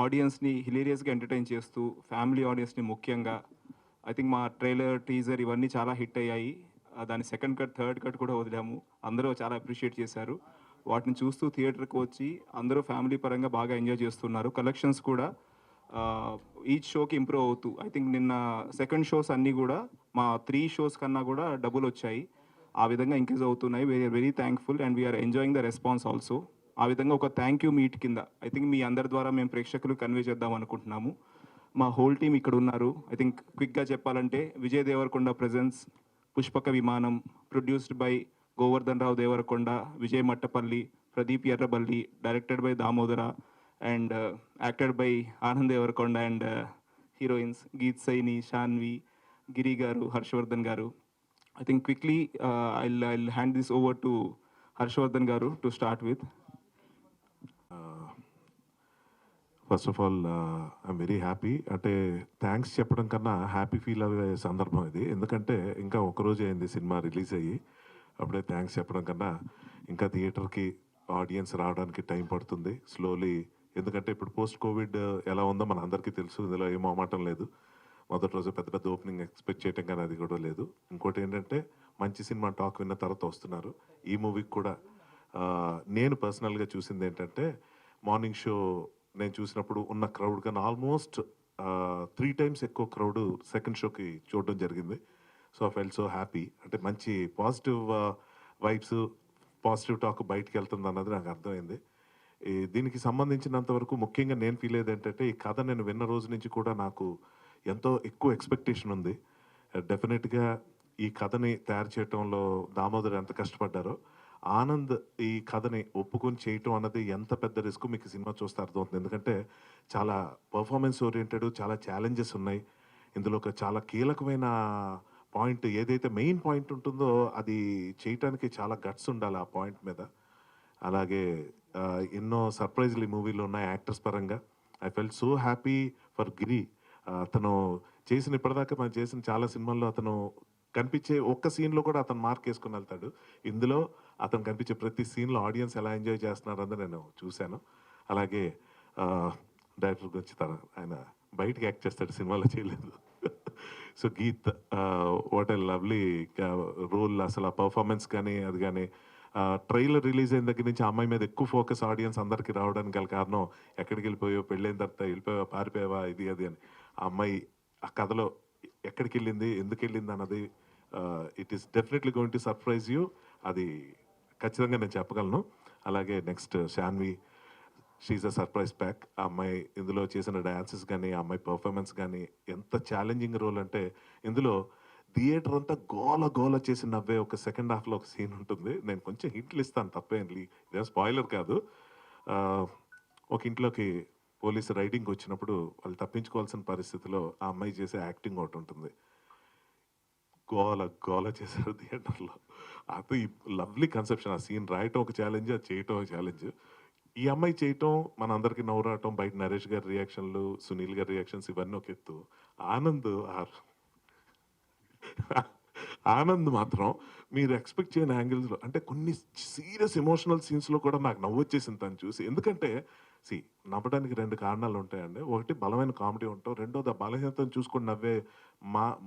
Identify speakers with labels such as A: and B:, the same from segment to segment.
A: ఆడియన్స్‌ని హిలేరియస్‌గా ఎంటర్‌టైన్ చేస్తూ, ఫ్యామిలీ ఆడియన్స్‌ని ముఖ్యంగా ఐ థింక్ మా ట్రైలర్, టీజర్ ఇవన్నీ చాలా హిట్ అయ్యాయి. దాని సెకండ్ కట్, థర్డ్ కట్ కూడా వదిలాము. అందరూ చాలా అప్రిషియేట్ చేశారు. వాటిని చూస్తూ థియేటర్‌కి వచ్చి అందరూ ఫ్యామిలీ పరంగా బాగా ఎంజాయ్ చేస్తున్నారు. కలెక్షన్స్ కూడా ఈచ్ షోకి ఇంప్రూవ్ అవుతూ ఐ థింక్ నిన్న సెకండ్ షోస్ అన్నీ కూడా మా 3 షోస్ కన్నా కూడా డబులొచ్చాయి. ఆ విధంగా ఇంక్రీజ్ అవుతున్నాయి. We're very thankful and we're enjoying the response also. ఆ విధంగా ఒక థ్యాంక్ యూ మీట్ కింద ఐ థింక్ మీ అందరి ద్వారా మేము ప్రేక్షకులు కన్వే చేద్దాం అనుకుంటున్నాము. మా హోల్ టీమ్ ఇక్కడ ఉన్నారు. ఐ థింక్ క్విక్‌గా చెప్పాలంటే Vijay Devarakonda presents, Pushpaka Vimanam, produced by Govardhan Rao Devarakonda, Vijay Mattapalli, Pradeep Errabelli, directed by Damodara and acted by Anand Devarakonda and heroines Geeth Saini, Saanve, Giri garu, Harshavardhan గారు. I think quickly I'll hand this over to Harshvardhan Garu to start with.
B: First of all I'm very happy. అంటే thanks చెప్పడం కన్నా happy feel అయ్యే సందర్భం ఇది. ఎందుకంటే ఇంకా ఒకరోజు అయింది సినిమా రిలీజ్ అయ్యి, అప్పుడే థ్యాంక్స్ చెప్పడం కన్నా ఇంకా థియేటర్కి ఆడియన్స్ రావడానికి టైం పడుతుంది స్లోలీ. ఎందుకంటే ఇప్పుడు పోస్ట్ కోవిడ్ ఎలా ఉందో మన అందరికీ తెలుసు, ఇందులో ఏం మొహమాటం లేదు. మొదటి రోజు పెద్ద పెద్ద ఓపెనింగ్ ఎక్స్పెక్ట్ చేయటం కానీ అది కూడా లేదు. ఇంకోటి ఏంటంటే మంచి సినిమా టాక్ విన్న తర్వాత వస్తున్నారు. ఈ మూవీకి కూడా నేను పర్సనల్గా చూసింది ఏంటంటే, మార్నింగ్ షో నేను చూసినప్పుడు ఉన్న క్రౌడ్ కన్నా ఆల్మోస్ట్ 3 times ఎక్కువ క్రౌడ్ సెకండ్ షోకి చూడడం జరిగింది. So I felt so happy. అంటే మంచి పాజిటివ్ వైబ్స్, పాజిటివ్ టాక్ బయటికి వెళ్తుంది అన్నది నాకు అర్థమైంది. దీనికి సంబంధించినంత వరకు ముఖ్యంగా నేను ఫీల్ అయ్యేది ఏంటంటే, ఈ కథ నేను విన్న రోజు నుంచి కూడా నాకు ఎంతో ఎక్కువ ఎక్స్పెక్టేషన్ ఉంది. డెఫినెట్గా ఈ కథని తయారు చేయటంలో దామోదర్ ఎంత కష్టపడ్డారో, ఆనంద్ ఈ కథని ఒప్పుకొని చేయటం అన్నది ఎంత పెద్ద రిస్క్ మీకు సినిమా చూస్తే అర్థమవుతుంది. ఎందుకంటే చాలా పర్ఫార్మెన్స్ ఓరియంటెడ్, చాలా ఛాలెంజెస్ ఉన్నాయి ఇందులో. ఒక చాలా కీలకమైన పాయింట్ ఏదైతే మెయిన్ పాయింట్ ఉంటుందో అది చేయటానికి చాలా గట్స్ ఉండాలి ఆ పాయింట్ మీద. అలాగే ఎన్నో సర్ప్రైజ్లు ఈ మూవీలో ఉన్నాయి యాక్టర్స్ పరంగా. I felt so happy for Giri. అతను ఇప్పటిదాకా మనం చేసిన చాలా సినిమాల్లో అతను కనిపించే ఒక్క సీన్లో కూడా అతను మార్క్ వేసుకుని వెళ్తాడు. ఇందులో అతను కనిపించే ప్రతి సీన్లో ఆడియన్స్ ఎలా ఎంజాయ్ చేస్తున్నారని నేను చూశాను. అలాగే డైరెక్టర్ గురించి ఆయన బయటికి యాక్ట్ చేస్తాడు, సినిమాలో చేయలేదు. So Geeth what a lovely role. అసలు ఆ పర్ఫార్మెన్స్ కానీ అది కానీ ట్రైలర్ రిలీజ్ అయిన దగ్గర నుంచి ఆ అమ్మాయి మీద ఎక్కువ ఫోకస్ ఆడియన్స్ అందరికీ రావడానికి గల కారణం, ఎక్కడికి వెళ్ళిపోయావు, పెళ్ళైన తర్వాత వెళ్ళిపోయావా, పారిపోయావా, ఇది అది అని. ఆ అమ్మాయి ఆ కథలో ఎక్కడికి వెళ్ళింది, ఎందుకు వెళ్ళింది అన్నది it is definitely going to surprise you. అది ఖచ్చితంగా నేను చెప్పగలను. అలాగే next Shanvi, she's a surprise pack. ఆ అమ్మాయి ఇందులో చేసిన డ్యాన్సెస్ కానీ, ఆ అమ్మాయి పర్ఫార్మెన్స్ కానీ ఎంత ఛాలెంజింగ్ రోల్ అంటే, ఇందులో థియేటర్ అంతా గోల గోల చేసి నవ్వే ఒక సెకండ్ హాఫ్లో ఒక సీన్ ఉంటుంది. నేను కొంచెం హింట్లు ఇస్తాను, తప్పేంటి, ఇదేం స్పాయిలర్ కాదు. ఒక ఇంట్లోకి పోలీసు రైడింగ్ వచ్చినప్పుడు వాళ్ళు తప్పించుకోవాల్సిన పరిస్థితిలో ఆ అమ్మాయి చేసే యాక్టింగ్ ఒకటి ఉంటుంది. గోల గోల చేశారు థియేటర్లో. అది లవ్లీ కన్సెప్షన్. ఆ సీన్ రాయటం ఒక ఛాలెంజ్, అది చేయటం ఒక ఛాలెంజ్. ఈ అమ్మాయి చేయటం మన అందరికీ నవ్వు రావటం, బయట నరేష్ గారి రియాక్షన్లు, సునీల్ గారి రియాక్షన్స్ ఇవన్నీ ఒక ఎత్తు. ఆనంద్ మాత్రం మీరు ఎక్స్పెక్ట్ చేయని యాంగిల్స్లో, అంటే కొన్ని సీరియస్ ఎమోషనల్ సీన్స్లో కూడా నాకు నవ్వు వచ్చేసింది తను చూసి. ఎందుకంటే నవ్వడానికి 2 కారణాలు ఉంటాయండి. ఒకటి బలమైన కామెడీ ఉంటాం, రెండోది ఆ బలహీనతను చూసుకొని నవ్వే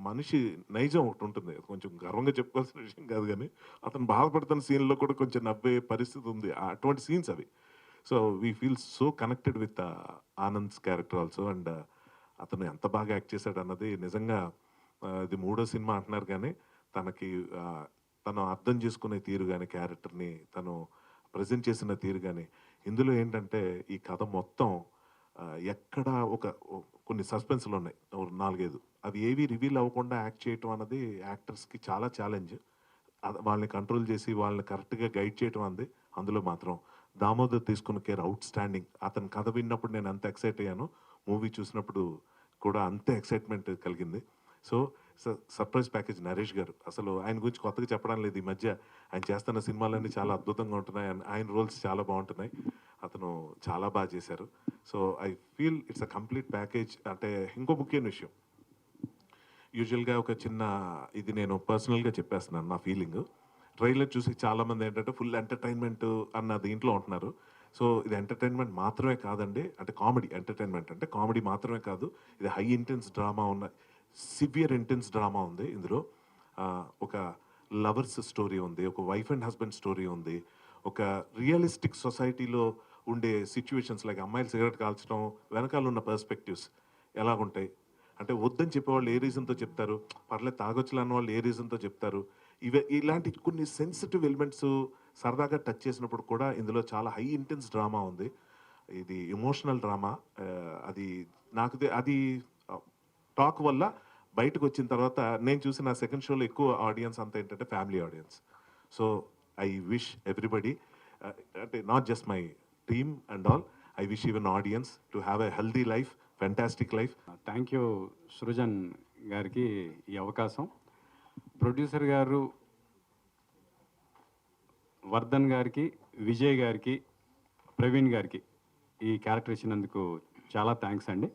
B: మనిషి నైజం ఒకటి ఉంటుంది. కొంచెం గర్వంగా చెప్పుకోవాల్సిన విషయం కాదు, కానీ అతను బాధపడుతున్న సీన్లో కూడా కొంచెం నవ్వే పరిస్థితి ఉంది. అటువంటి సీన్స్ అవి. So we feel so connected with Anand's character also. And అతను ఎంత బాగా యాక్ట్ చేశాడు అన్నది నిజంగా, ఇది 3వ సినిమా అంటున్నారు కానీ తనకి తను అర్థం చేసుకునే తీరు కానీ, క్యారెక్టర్ని తను ప్రజెంట్ చేసిన తీరు కానీ, ఇందులో ఏంటంటే ఈ కథ మొత్తం ఎక్కడ కొన్ని సస్పెన్స్లు ఉన్నాయి 4-5, అవి ఏవి రివీల్ అవ్వకుండా యాక్ట్ చేయటం అన్నది యాక్టర్స్కి చాలా ఛాలెంజ్. వాళ్ళని కంట్రోల్ చేసి వాళ్ళని కరెక్ట్గా గైడ్ చేయటం అన్నది అందులో మాత్రం దామోదర్ తీసుకున్న కేర్ అవుట్ స్టాండింగ్. అతని కథ విన్నప్పుడు నేను ఎంత ఎక్సైట్ అయ్యానో, మూవీ చూసినప్పుడు కూడా అంతే ఎక్సైట్మెంట్ కలిగింది. సో సర్ప్రైజ్ ప్యాకేజ్ నరేష్ గారు, అసలు ఆయన గురించి కొత్తగా చెప్పడం లేదు. ఈ మధ్య ఆయన చేస్తున్న సినిమాలన్నీ చాలా అద్భుతంగా ఉంటున్నాయి, ఆయన రోల్స్ చాలా బాగుంటున్నాయి. అతను చాలా బాగా చేశారు. So I feel it's a complete package. అంటే ఇంకో ముఖ్యమైన విషయం, యూజువల్గా ఒక చిన్న ఇది నేను పర్సనల్గా చెప్పేస్తున్నాను నా ఫీలింగ్. ట్రైలర్ చూసి చాలామంది ఏంటంటే ఫుల్ ఎంటర్టైన్మెంట్ అన్న దీంట్లో ఉంటున్నారు. సో ఇది ఎంటర్టైన్మెంట్ మాత్రమే కాదండి, అంటే కామెడీ ఎంటర్టైన్మెంట్ అంటే కామెడీ మాత్రమే కాదు, ఇది హై ఇంటెన్స్ డ్రామా ఉన్న సివియర్ ఇంటెన్స్ డ్రామా ఉంది ఇందులో. ఒక లవర్స్ స్టోరీ ఉంది, ఒక వైఫ్ అండ్ హస్బెండ్ స్టోరీ ఉంది, ఒక రియలిస్టిక్ సొసైటీలో ఉండే సిచ్యువేషన్స్ లైక్ అమ్మాయిలు సిగరెట్ కాల్చడం వెనకాల ఉన్న పర్స్పెక్టివ్స్ ఎలాగుంటాయి, అంటే వద్దని చెప్పేవాళ్ళు ఏ రీజన్తో చెప్తారు, పర్లేదు తాగొచ్చులు అన్న వాళ్ళు ఏ రీజన్తో చెప్తారు, ఇలాంటి కొన్ని సెన్సిటివ్ ఎలిమెంట్స్ సరదాగా టచ్ చేసినప్పుడు కూడా ఇందులో చాలా హై ఇంటెన్స్ డ్రామా ఉంది. ఇది ఎమోషనల్ డ్రామా. అది నాకు అది టాక్ వల్ల బయటకు వచ్చిన తర్వాత నేను చూసిన సెకండ్ షోలో ఎక్కువ ఆడియన్స్ అంతా ఏంటంటే family audience. So I wish everybody, అంటే not just my team and all, I wish even audience to have a healthy life, fantastic life.
C: Thank you Srujan గారికి ఈ అవకాశం. ప్రొడ్యూసర్ గారు వర్ధన్ గారికి, విజయ్ గారికి, ప్రవీణ్ గారికి ఈ క్యారెక్టర్ ఇచ్చినందుకు చాలా థ్యాంక్స్ అండి.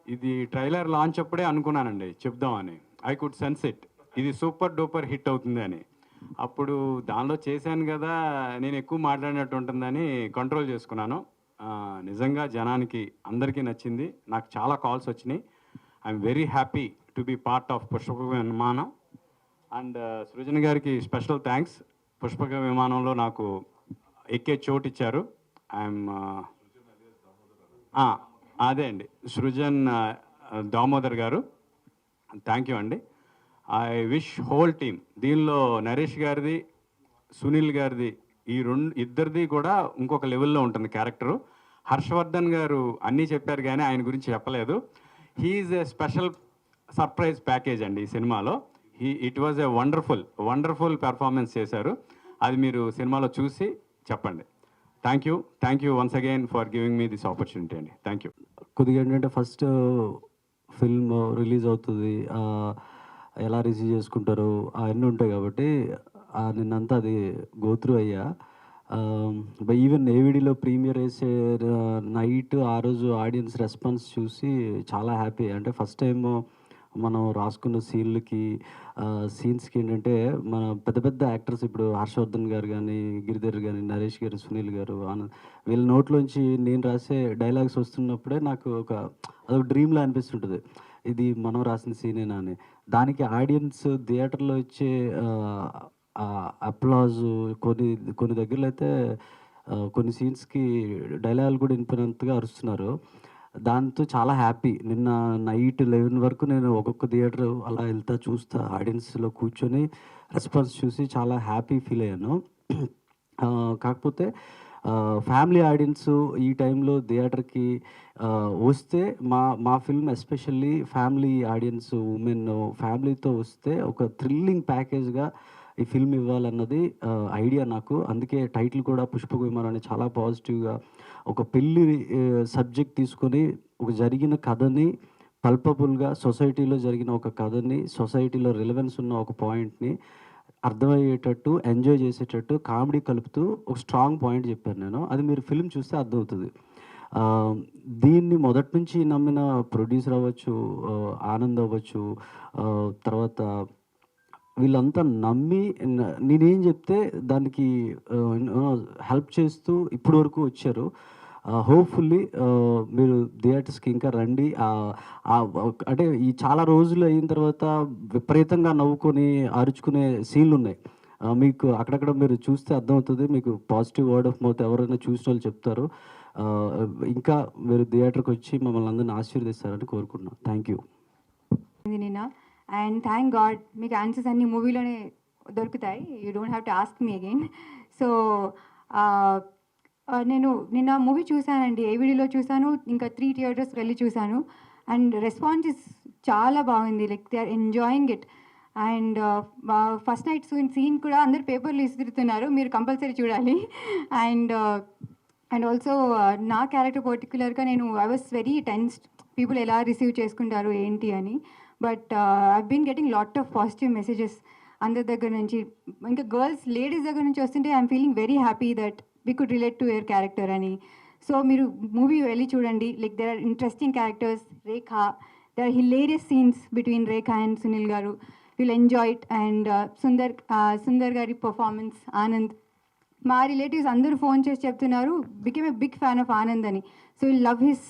C: ఇది ట్రైలర్ లాంచ్ అప్పుడే అనుకున్నానండి చెప్దామని. ఐ కుడ్ సెన్స్ ఇట్, ఇది సూపర్ డూపర్ హిట్ అవుతుంది అని. అప్పుడు దానిలో చేశాను కదా, నేను ఎక్కువ మాట్లాడినట్టు ఉంటుందని కంట్రోల్ చేసుకున్నాను. నిజంగా జనానికి అందరికీ నచ్చింది. నాకు చాలా కాల్స్ వచ్చినాయి. I'm very happy to be part of Pushpaka Vimanam. And Srujan గారికి స్పెషల్ థ్యాంక్స్. పుష్పక విమానంలో నాకు ఎక్కే చోటు ఇచ్చారు. ఐఎమ్ అదే అండి, సృజన్ దామోదర్ గారు, థ్యాంక్ యూ అండి. ఐ విష్ హోల్ టీమ్, దీనిలో నరేష్ గారిది, సునీల్ గారిది, ఈ ఇద్దరిది కూడా ఇంకొక లెవెల్లో ఉంటుంది క్యారెక్టరు. హర్షవర్ధన్ గారు అన్నీ చెప్పారు కానీ ఆయన గురించి చెప్పలేదు. He's a special surprise package అండి ఈ సినిమాలో. It was a wonderful performance చేశారు. అది మీరు సినిమాలో చూసి చెప్పండి. Thank you once again for giving me this opportunity అండి. Thank you.
D: కొద్దిగా ఏంటంటే ఫస్ట్ ఫిల్మ్ రిలీజ్ అవుతుంది, ఎలా రిసీవ్ చేసుకుంటారు అవన్నీ ఉంటాయి కాబట్టి నిన్నంతా అది గోత్రూ అయ్యా. ఈవెన్ ఏవిడిలో ప్రీమియర్ వేసే నైట్ ఆ రోజు ఆడియన్స్ రెస్పాన్స్ చూసి చాలా హ్యాపీ. అంటే ఫస్ట్ టైం మనం రాసుకున్న సీన్స్కి ఏంటంటే మన పెద్ద పెద్ద యాక్టర్స్, ఇప్పుడు హర్షవర్ధన్ గారు కానీ, గిరిధర్ కానీ, నరేష్ గారు, సునీల్ గారు, వీళ్ళ నోట్లోంచి నేను రాసే డైలాగ్స్ వస్తున్నప్పుడే నాకు అదొక డ్రీమ్లా అనిపిస్తుంటుంది, ఇది మనం రాసిన సీనేనా అని. దానికి ఆడియన్స్ థియేటర్లో ఇచ్చే అప్లాజు కొన్ని దగ్గరలో అయితే కొన్ని సీన్స్కి డైలాగులు కూడా వినిపినంతగా అరుస్తున్నారు. దాంతో చాలా హ్యాపీ. నిన్న నైట్ 11 వరకు నేను ఒక్కొక్క థియేటర్ అలా వెళ్తా చూస్తా, ఆడియన్స్లో కూర్చొని రెస్పాన్స్ చూసి చాలా హ్యాపీ ఫీల్ అయ్యాను. కాకపోతే ఫ్యామిలీ ఆడియన్స్ ఈ టైంలో థియేటర్కి వస్తే మా film especially family audience, women ఫ్యామిలీతో వస్తే ఒక థ్రిల్లింగ్ ప్యాకేజ్గా ఈ ఫిల్మ్ ఇవ్వాలన్నది ఐడియా నాకు. అందుకే టైటిల్ కూడా పుష్పక విమానం అని చాలా పాజిటివ్గా, ఒక పెళ్ళి సబ్జెక్ట్ తీసుకొని ఒక జరిగిన కథని పల్పబుల్గా, సొసైటీలో జరిగిన ఒక కథని, సొసైటీలో రిలవెన్స్ ఉన్న ఒక పాయింట్ని అర్థమయ్యేటట్టు, ఎంజాయ్ చేసేటట్టు, కామెడీ కలుపుతూ ఒక స్ట్రాంగ్ పాయింట్ చెప్పాను నేను. అది మీరు ఫిల్మ్ చూస్తే అర్థమవుతుంది. దీన్ని మొదటి నుంచి నమ్మిన ప్రొడ్యూసర్ అవ్వచ్చు, ఆనంద్ అవ్వచ్చు, తర్వాత వీళ్ళంతా నమ్మి నేనేం చెప్తే దానికి హెల్ప్ చేస్తూ ఇప్పటి వరకు వచ్చారు. హోప్ఫుల్లీ మీరు థియేటర్స్కి ఇంకా రండి. అంటే ఈ చాలా రోజులు అయిన తర్వాత విపరీతంగా నవ్వుకొని అరుచుకునే సీన్లు ఉన్నాయి. మీకు అక్కడక్కడ మీరు చూస్తే అర్థమవుతుంది. మీకు పాజిటివ్ వర్డ్ ఆఫ్ మౌత్ ఎవరైనా చూసిన వాళ్ళు చెప్తారు. ఇంకా మీరు థియేటర్కి వచ్చి మమ్మల్ని అందరిని ఆశీర్వదిస్తారని కోరుకుంటున్నాను. Thank you.
E: And thank God మీకు ఆన్సర్స్ అన్ని మూవీలోనే దొరుకుతాయి. You don't have to ask me again. So నేను నిన్న మూవీ చూశానండి, ఏవిడిలో చూశాను, ఇంకా 3 థియేటర్స్కి వెళ్ళి చూశాను. అండ్ రెస్పాన్స్ చాలా బాగుంది. Like they are enjoying it. And first night scene కూడా అందరు పేపర్లు ఇస్తున్నారు, మీరు కంపల్సరీ చూడాలి. అండ్ ఆల్సో నా క్యారెక్టర్ పర్టికులర్గా I was very tensed, people ఎలా రిసీవ్ చేసుకుంటారు ఏంటి అని. But I've been getting lot of positive messages అందరి దగ్గర నుంచి, ఇంకా గర్ల్స్ లేడీస్ దగ్గర నుంచి వస్తుంటే I'm feeling very happy that we could relate to your character అని. సో మీరు మూవీ వెళ్ళి చూడండి. Like there are interesting characters. Rekha, there are hilarious scenes between Rekha and Sunil garu. Will enjoy it. And Sundar గారి పర్ఫార్మెన్స్, ఆనంద్, మా relatives అందరూ ఫోన్ చేసి చెప్తున్నారు became a big fan of Anand అని. So you love his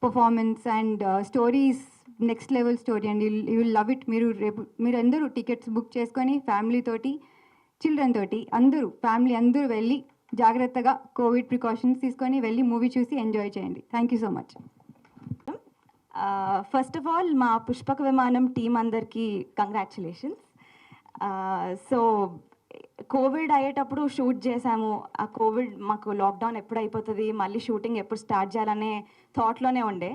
E: performance and stories next level story and you will love it. మీరు అందరూ tickets book చేసుకొని family తోటి చిల్డ్రన్ తోటి అందరూ ఫ్యామిలీ అందరూ వెళ్ళి జాగ్రత్తగా కోవిడ్ ప్రికాషన్స్ తీసుకొని వెళ్ళి మూవీ చూసి ఎంజాయ్ చేయండి. Thank you so much.
F: First of all మా పుష్పక విమానం టీం అందరికీ కంగ్రాచులేషన్స్. సో కోవిడ్ అయ్యేటప్పుడు షూట్ చేసాము. ఆ కోవిడ్ మాకు లాక్డౌన్ ఎప్పుడు అయిపోతుంది, మళ్ళీ షూటింగ్ ఎప్పుడు స్టార్ట్ చేయాలనే థాట్లోనే ఉండే.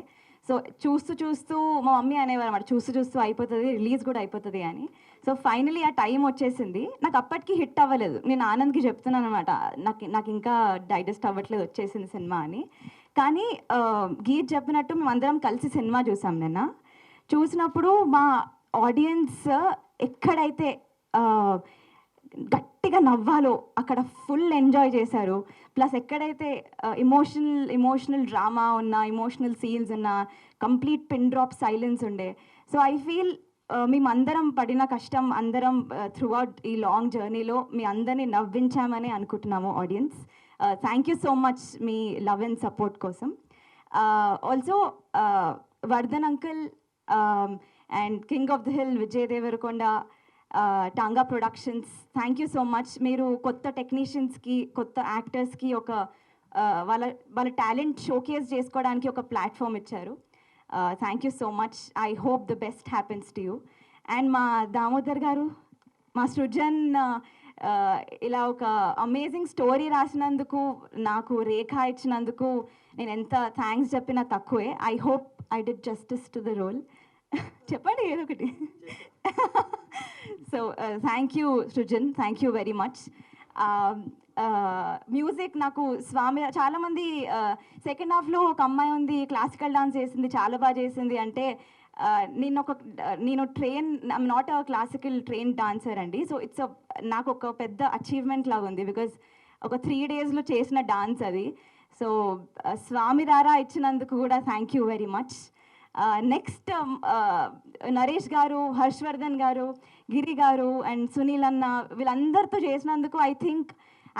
F: సో చూస్తూ మా మమ్మీ అనేవారు అన్నమాట, చూస్తూ అయిపోతుంది, రిలీజ్ కూడా అయిపోతుంది అని. సో ఫైనలీ ఆ టైం వచ్చేసింది. నాకు అప్పటికి హిట్ అవ్వలేదు. నేను ఆనంద్కి చెప్తున్నాను అనమాట, నాకు ఇంకా డైజెస్ట్ అవ్వట్లేదు, వచ్చేసింది సినిమా అని. కానీ గీత్ చెప్పినట్టు మేమందరం కలిసి సినిమా చూసాం నిన్న. చూసినప్పుడు మా ఆడియన్స్ ఎక్కడైతే గట్టిగా నవ్వాలో అక్కడ ఫుల్ ఎంజాయ్ చేశారు. ప్లస్ ఎక్కడైతే ఇమోషనల్ డ్రామా ఉన్న, ఇమోషనల్ సీన్స్ ఉన్న, కంప్లీట్ పిన్ డ్రాప్ సైలెన్స్ ఉండే. సో ఐ ఫీల్ మేమందరం పడిన కష్టం అందరం త్రూ అవుట్ ఈ లాంగ్ జర్నీలో మీ అందరినీ నవ్వించామని అనుకుంటున్నాము audience. Thank you so much మీ లవ్ అండ్ సపోర్ట్ కోసం. Also Vardhan uncle and king of the hill Vijay Devarakonda, Tanga productions, thank you so much. మీరు కొత్త టెక్నీషియన్స్కి, కొత్త యాక్టర్స్కి ఒక వాళ్ళ టాలెంట్ షోకేస్ చేసుకోవడానికి ఒక ప్లాట్ఫామ్ ఇచ్చారు. Thank you so much. I hope the best happens to you. And మా దామోదర్ గారు, మా సృజన్ ఇలా ఒక అమేజింగ్ స్టోరీ రాసినందుకు, నాకు రేఖ ఇచ్చినందుకు నేను ఎంత థ్యాంక్స్ చెప్పినా తక్కువే. I hope I did justice to the role. చెప్పండి ఏదో ఒకటి. So thank you Srujan, thank you very much. Music నాకు స్వామి, చాలామంది సెకండ్ హాఫ్లో ఒక అమ్మాయి ఉంది క్లాసికల్ డాన్స్ చేసింది, చాలా బాగా చేసింది అంటే, నేను I'm not a classical train dancer అండి. సో నాకు ఒక పెద్ద అచీవ్మెంట్ లాగా ఉంది, బికాజ్ ఒక 3 daysలో చేసిన డాన్స్ అది. సో స్వామి రారా ఇచ్చినందుకు కూడా thank you very much. Next Naresh గారు, హర్షవర్ధన్ గారు, గిరి గారు అండ్ సునీల్ అన్న, వీళ్ళందరితో చేసినందుకు I think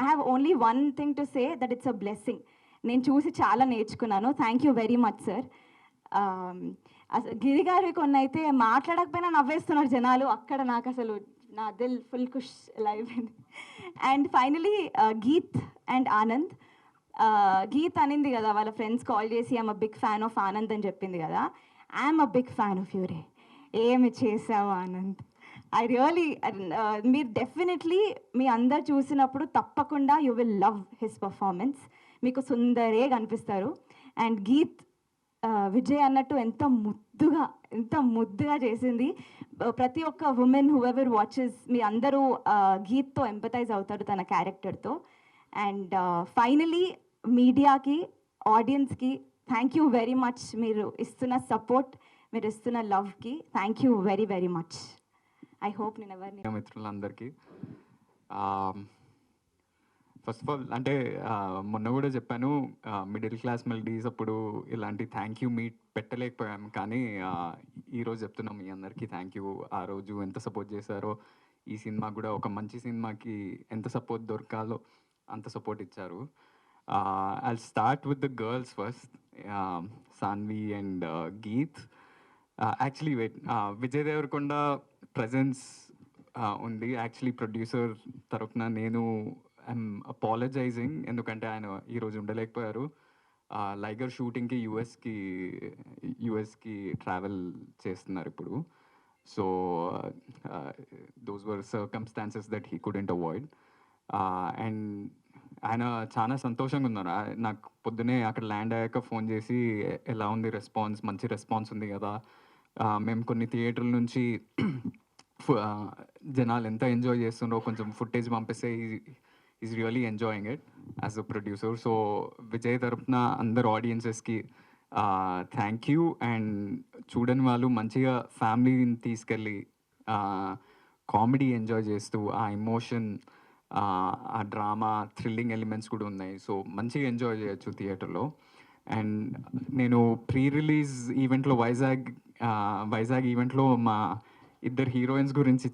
F: I have only one thing to say, that it's a blessing. నేను చూసి చాలా నేర్చుకున్నాను. Thank you very much sir. అసలు గిరి గారు కొన్ని అయితే మాట్లాడకపోయినా నవ్వేస్తున్నారు జనాలు, అక్కడ నాకు అసలు నా దిల్ ఫుల్ ఖుష్ ఇలా అయిపోయింది. And finally Geeth and Anand. Geeth అనింది కదా వాళ్ళ ఫ్రెండ్స్ కాల్ చేసి I'm a big fan of Anand అని చెప్పింది కదా. I'm a big fan of యూరే. ఏమి చేసావు ఆనంద్, ఐ రియలీ, మీరు డెఫినెట్లీ మీ అందరు చూసినప్పుడు తప్పకుండా you will love his performance. మీకు సుందరే కనిపిస్తారు. అండ్ గీత్ విజయ్ అన్నట్టు ఎంత ముద్దుగా చేసింది. ప్రతి ఒక్క ఉమెన్ హూ ఎవర్ వాచెస్, మీ అందరూ గీత్తో ఎంపథైజ్ అవుతారు తన క్యారెక్టర్తో. అండ్ ఫైనలీ మీడియాకి, ఆడియన్స్కి థ్యాంక్ యూ వెరీ మచ్. మీరు ఇస్తున్న సపోర్ట్, మీరు ఇస్తున్న లవ్కి thank you very very much. I hope నేను ఎవరిని
C: మిత్రులందరికీ ఫస్ట్ ఆఫ్ ఆల్ అంటే మొన్న కూడా చెప్పాను, మిడిల్ క్లాస్ మెలడీస్ అప్పుడు ఇలాంటి థ్యాంక్ యూ మీట్ పెట్టలేకపోయాం, కానీ ఈరోజు చెప్తున్నాం మీ అందరికీ థ్యాంక్ యూ. ఆ రోజు ఎంత సపోర్ట్ చేశారో, ఈ సినిమా కూడా ఒక మంచి సినిమాకి ఎంత సపోర్ట్ దొరకాలో అంత సపోర్ట్ ఇచ్చారు. I'll start with the girls first, Sanvi and Geet. Actually, wait, Vijay Devarkonda presence undi. Actually, producer tarafna nenu I'm apologizing ఎందుకంటే ఆయన ఈరోజు ఉండలేకపోయారు. లైగర్ షూటింగ్కి యుఎస్కి ట్రావెల్ చేస్తున్నారు ఇప్పుడు. So those were circumstances that he couldn't avoid. And ఆయన చాలా సంతోషంగా ఉన్నారు. నాకు పొద్దునే అక్కడ ల్యాండ్ అయ్యాక ఫోన్ చేసి ఎలా ఉంది రెస్పాన్స్, మంచి రెస్పాన్స్ ఉంది కదా, మేము కొన్ని థియేటర్ల నుంచి జనాలు ఎంత ఎంజాయ్ చేస్తున్నారో కొంచెం ఫుటేజ్ పంపిస్తే is really enjoying it as a producer. So Vijay తరపున అందరు ఆడియన్సెస్కి థ్యాంక్ యూ. అండ్ చూడని వాళ్ళు మంచిగా ఫ్యామిలీని తీసుకెళ్ళి కామెడీ ఎంజాయ్ చేస్తూ, ఆ ఎమోషన్, ఆ డ్రామా, థ్రిల్లింగ్ ఎలిమెంట్స్ కూడా ఉన్నాయి. సో మంచిగా ఎంజాయ్ చేయొచ్చు థియేటర్లో. అండ్ నేను ప్రీ రిలీజ్ ఈవెంట్లో వైజాగ్ ఈవెంట్లో మా ఇద్దరు హీరోయిన్స్ గురించి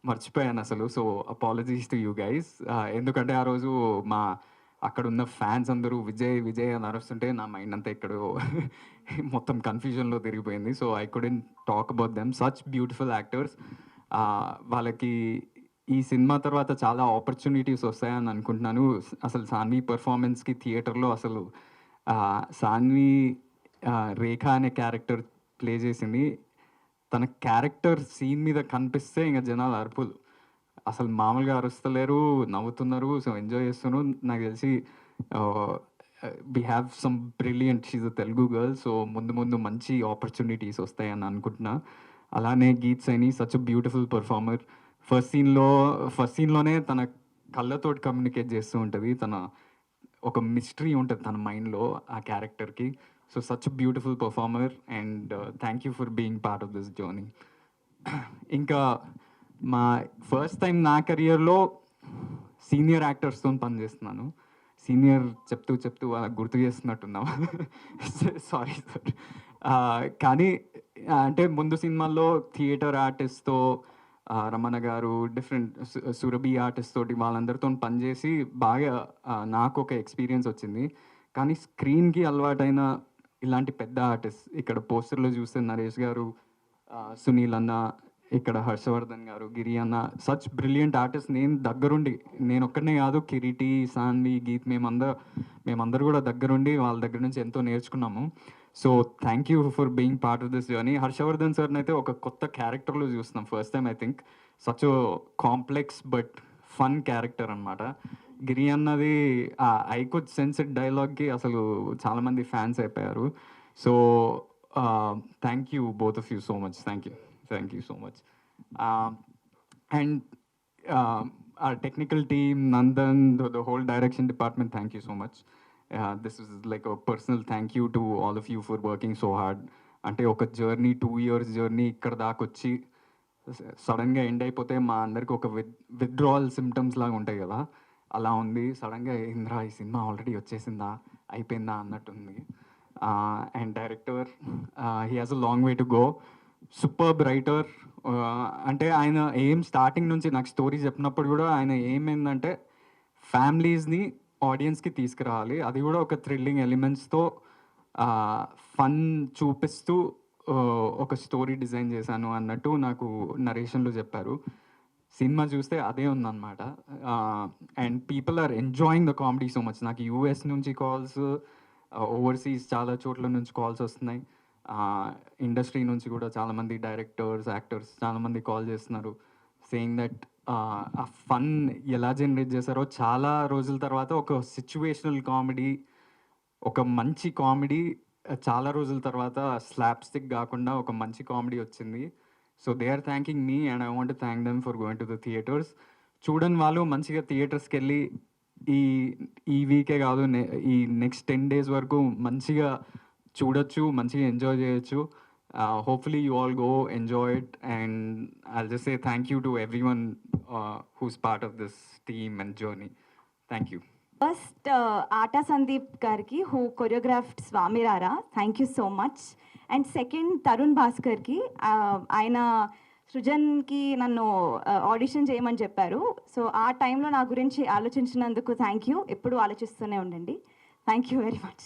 G: మర్చిపోయాను అసలు. So apologies to you guys. ఎందుకంటే ఆ రోజు అక్కడ ఉన్న ఫ్యాన్స్ అందరూ విజయ్ విజయ్ అని అరుస్తుంటే నా మైండ్ అంతా ఎక్కడో మొత్తం కన్ఫ్యూజన్లో తిరిగిపోయింది. So I couldn't talk about them. Such beautiful actors. వాళ్ళకి ఈ సినిమా తర్వాత చాలా ఆపర్చునిటీస్ వస్తాయని అనుకుంటున్నాను. అసలు సాన్వి పర్ఫార్మెన్స్కి థియేటర్లో అసలు సాన్వి రేఖ అనే క్యారెక్టర్ ప్లే చేసింది. తన క్యారెక్టర్ సీన్ మీద కనిపిస్తే ఇంకా జనాలు అరుపులు అసలు మామూలుగా అరుస్తలేరు, నవ్వుతున్నారు. సో ఎంజాయ్ చేస్తున్నారు. నాకు తెలిసి we have some brilliant, she's a Telugu girl. So ముందు ముందు మంచి ఆపర్చునిటీస్ వస్తాయని అనుకుంటున్నా. అలానే Geeth Saini such beautiful performer. First సీన్లోనే తన కళ్ళతోటి కమ్యూనికేట్ చేస్తూ ఉంటుంది. తన ఒక మిస్టరీ ఉంటుంది తన మైండ్లో ఆ క్యారెక్టర్కి. So such beautiful performer and thank you for being part of this journey. ఇంకా మా ఫస్ట్ టైం నా కెరియర్లో సీనియర్ యాక్టర్స్తో పనిచేస్తున్నాను. సీనియర్ చెప్తూ వాళ్ళకి గుర్తు చేస్తున్నట్టున్నాం. Sorry sir. కానీ అంటే ముందు సినిమాల్లో థియేటర్ ఆర్టిస్ట్తో రమణ గారు, డిఫరెంట్ సురభి ఆర్టిస్ట్ తోటి వాళ్ళందరితో పనిచేసి బాగా నాకు ఒక ఎక్స్పీరియన్స్ వచ్చింది. కానీ స్క్రీన్కి అలవాటైన ఇలాంటి పెద్ద ఆర్టిస్ట్, ఇక్కడ పోస్టర్లో చూస్తే నరేష్ గారు, సునీల్ అన్న, ఇక్కడ హర్షవర్ధన్ గారు, గిరి అన్న, సచ్ బ్రిలియంట్ ఆర్టిస్ట్. నేను ఒక్కడనే కాదు, కిరీటి, సాన్వి, గీత్ మేమందరూ కూడా దగ్గరుండి వాళ్ళ దగ్గర నుంచి ఎంతో నేర్చుకున్నాము. So thank you for being part of this journey. Harshavardhan సార్ని అయితే ఒక కొత్త క్యారెక్టర్లో చూస్తున్నాం first time. I think such complex but fun character అనమాట. గిరి అన్నది ఐ కుడ్ సెన్స్ ఇట్ డైలాగ్కి అసలు చాలామంది ఫ్యాన్స్ అయిపోయారు. So thank you both of you so much. Thank you so much. And our technical team, Nandan, the whole direction department, thank you so much. This is like a personal thank you to all of you for working so hard. అంటే ఒక journey 2 years journey ఇక్కడ దాకా వచ్చి సడన్గా end అయిపోతే మా అందరికి ఒక విత్డ్రావల్ సిమ్టమ్స్ లాగా ఉంటాయి కదా, అలా ఉంది. సడన్గా ఇంద్రా ఈ సినిమా ఆల్రెడీ వచ్చేసిందా, అయిపోయిందా అన్నట్టుంది. And director, he has a long way to go. Superb writer. అంటే ఆయన స్టార్టింగ్ నుంచి నాకు స్టోరీ చెప్పినప్పుడు కూడా ఆయన ఏంటంటే ఫ్యామిలీస్ని ఆడియన్స్కి తీసుకురావాలి, అది కూడా ఒక థ్రిల్లింగ్ ఎలిమెంట్స్తో ఫన్ చూపిస్తూ ఒక స్టోరీ డిజైన్ చేశాను అన్నట్టు నాకు నరేషన్లో చెప్పారు. సినిమా చూస్తే అదే ఉందన్నమాట. And people are enjoying the comedy so much. నాకు యూఎస్ నుంచి కాల్స్, ఓవర్సీస్ చాలా చోట్ల నుంచి కాల్స్ వస్తున్నాయి. ఇండస్ట్రీ నుంచి కూడా చాలామంది డైరెక్టర్స్, యాక్టర్స్ చాలామంది కాల్ చేస్తున్నారు, సేయింగ్ దట్ ఆ ఫన్ ఎలా జనరేట్ చేశారో. చాలా రోజుల తర్వాత ఒక సిచ్యువేషనల్ కామెడీ, ఒక మంచి కామెడీ చాలా రోజుల తర్వాత స్లాప్ స్టిక్ కాకుండా ఒక మంచి కామెడీ వచ్చింది. So they are thanking me and I want to thank them for going to the theatres. చూడని వాళ్ళు మంచిగా థియేటర్స్కి వెళ్ళి ఈ వీకే కాదు, ఈ నెక్స్ట్ 10 days వరకు మంచిగా చూడొచ్చు, మంచిగా ఎంజాయ్ చేయొచ్చు. Hopefully you all go enjoy it, and I'll just say thank you to everyone who's part of this team and journey. Thank you.
F: First, Ata Sandeep Garki, who choreographed Swami Rara, thank you so much. And second, Tarun Bhaskar ki, ఆయన సృజన్కి నన్ను audition చేయమని చెప్పారు. So ఆ టైంలో నా గురించి ఆలోచించినందుకు thank you. ఎప్పుడు ఆలోచిస్తూనే ఉండండి. Thank you very much.